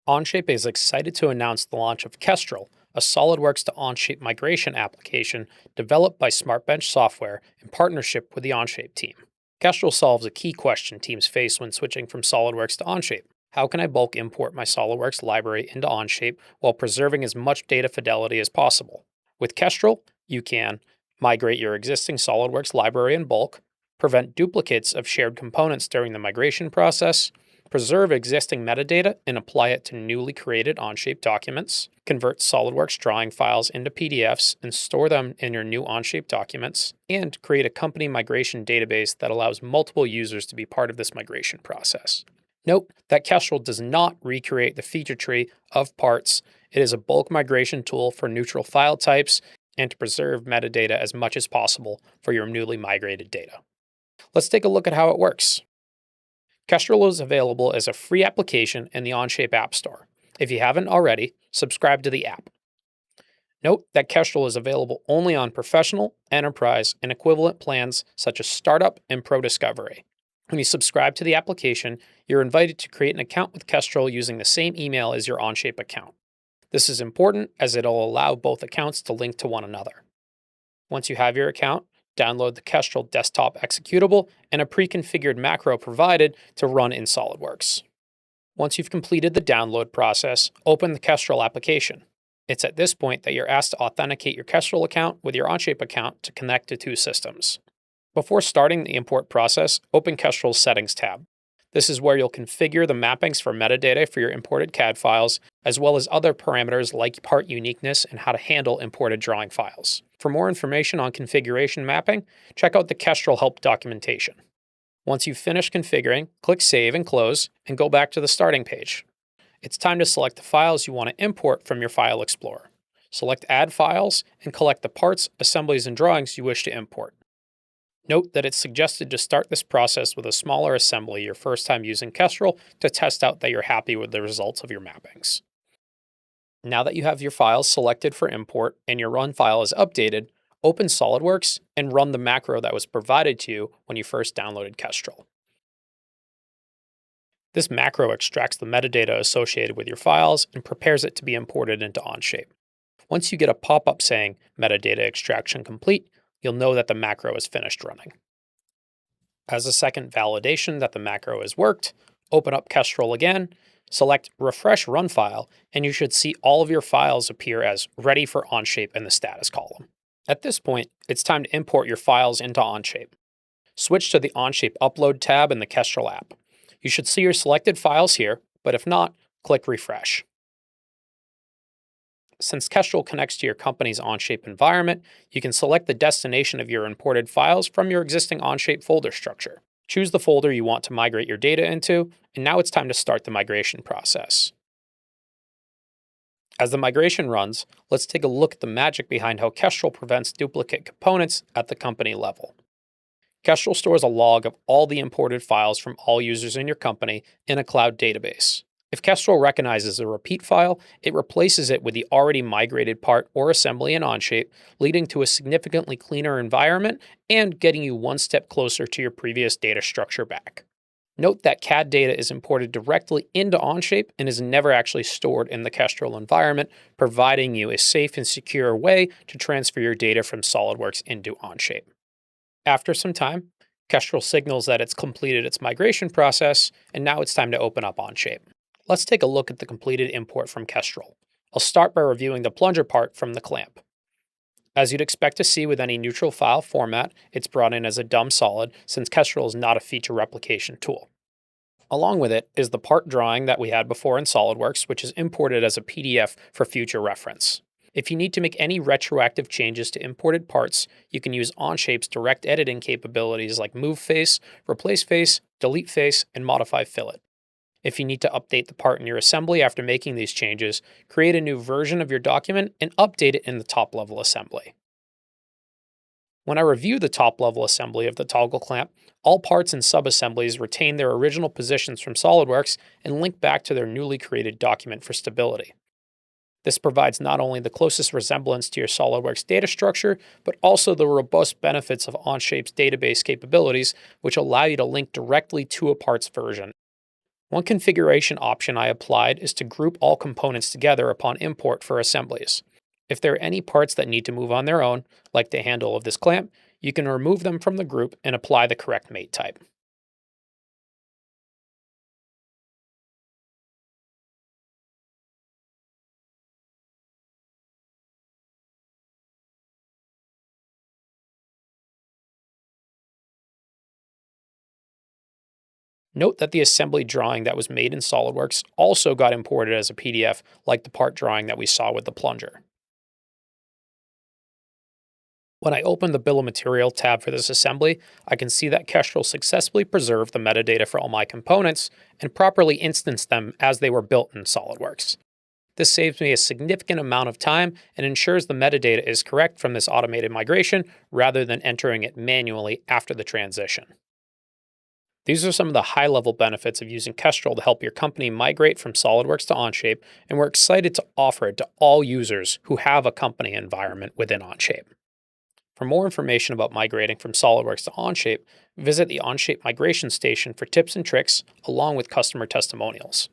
Onshape is excited to announce the launch of Kestrel, a SOLIDWORKS to Onshape migration application developed by SmartBench Software in partnership with the Onshape team. Kestrel solves a key question teams face when switching from SOLIDWORKS to Onshape. How can I bulk import my SOLIDWORKS library into Onshape while preserving as much data fidelity as possible? With Kestrel, you can migrate your existing SOLIDWORKS library in bulk, prevent duplicates of shared components during the migration process, preserve existing metadata and apply it to newly created Onshape documents, convert SOLIDWORKS drawing files into PDFs and store them in your new Onshape documents, and create a company migration database that allows multiple users to be part of this migration process. Note that Kestrel does not recreate the feature tree of parts. It is a bulk migration tool for neutral file types and to preserve metadata as much as possible for your newly migrated data. Let's take a look at how it works. Kestrel is available as a free application in the Onshape App Store. If you haven't already, subscribe to the app. Note that Kestrel is available only on professional, enterprise, and equivalent plans such as Startup and Pro Discovery. When you subscribe to the application, you're invited to create an account with Kestrel using the same email as your Onshape account. This is important as it'll allow both accounts to link to one another. Once you have your account, download the Kestrel desktop executable and a pre-configured macro provided to run in SOLIDWORKS. Once you've completed the download process, open the Kestrel application. It's at this point that you're asked to authenticate your Kestrel account with your Onshape account to connect to two systems. Before starting the import process, open Kestrel's Settings tab. This is where you'll configure the mappings for metadata for your imported CAD files, as well as other parameters like part uniqueness and how to handle imported drawing files. For more information on configuration mapping, check out the Kestrel help documentation. Once you've finished configuring, click Save and Close, and go back to the starting page. It's time to select the files you want to import from your File Explorer. Select Add Files and collect the parts, assemblies, and drawings you wish to import. Note that it's suggested to start this process with a smaller assembly your first time using Kestrel to test out that you're happy with the results of your mappings. Now that you have your files selected for import and your run file is updated, open SOLIDWORKS and run the macro that was provided to you when you first downloaded Kestrel. This macro extracts the metadata associated with your files and prepares it to be imported into Onshape. Once you get a pop-up saying Metadata Extraction Complete, you'll know that the macro is finished running. As a second validation that the macro has worked, open up Kestrel again, select Refresh Run File, and you should see all of your files appear as Ready for Onshape in the status column. At this point, it's time to import your files into Onshape. Switch to the Onshape Upload tab in the Kestrel app. You should see your selected files here, but if not, click Refresh. Since Kestrel connects to your company's Onshape environment, you can select the destination of your imported files from your existing Onshape folder structure. Choose the folder you want to migrate your data into, and now it's time to start the migration process. As the migration runs, let's take a look at the magic behind how Kestrel prevents duplicate components at the company level. Kestrel stores a log of all the imported files from all users in your company in a cloud database. If Kestrel recognizes a repeat file, it replaces it with the already migrated part or assembly in Onshape, leading to a significantly cleaner environment and getting you one step closer to your previous data structure back. Note that CAD data is imported directly into Onshape and is never actually stored in the Kestrel environment, providing you a safe and secure way to transfer your data from SOLIDWORKS into Onshape. After some time, Kestrel signals that it's completed its migration process, and now it's time to open up Onshape. Let's take a look at the completed import from Kestrel. I'll start by reviewing the plunger part from the clamp. As you'd expect to see with any neutral file format, it's brought in as a dumb solid since Kestrel is not a feature replication tool. Along with it is the part drawing that we had before in SOLIDWORKS, which is imported as a PDF for future reference. If you need to make any retroactive changes to imported parts, you can use Onshape's direct editing capabilities like Move Face, Replace Face, Delete Face, and Modify Fillet. If you need to update the part in your assembly after making these changes, create a new version of your document and update it in the top-level assembly. When I review the top-level assembly of the toggle clamp, all parts and sub-assemblies retain their original positions from SOLIDWORKS and link back to their newly created document for stability. This provides not only the closest resemblance to your SOLIDWORKS data structure, but also the robust benefits of Onshape's database capabilities, which allow you to link directly to a part's version. One configuration option I applied is to group all components together upon import for assemblies. If there are any parts that need to move on their own, like the handle of this clamp, you can remove them from the group and apply the correct mate type. Note that the assembly drawing that was made in SOLIDWORKS also got imported as a PDF, like the part drawing that we saw with the plunger. When I open the Bill of Material tab for this assembly, I can see that Kestrel successfully preserved the metadata for all my components and properly instanced them as they were built in SOLIDWORKS. This saves me a significant amount of time and ensures the metadata is correct from this automated migration rather than entering it manually after the transition. These are some of the high-level benefits of using Kestrel to help your company migrate from SOLIDWORKS to Onshape, and we're excited to offer it to all users who have a company environment within Onshape. For more information about migrating from SOLIDWORKS to Onshape, visit the Onshape Migration Station for tips and tricks, along with customer testimonials.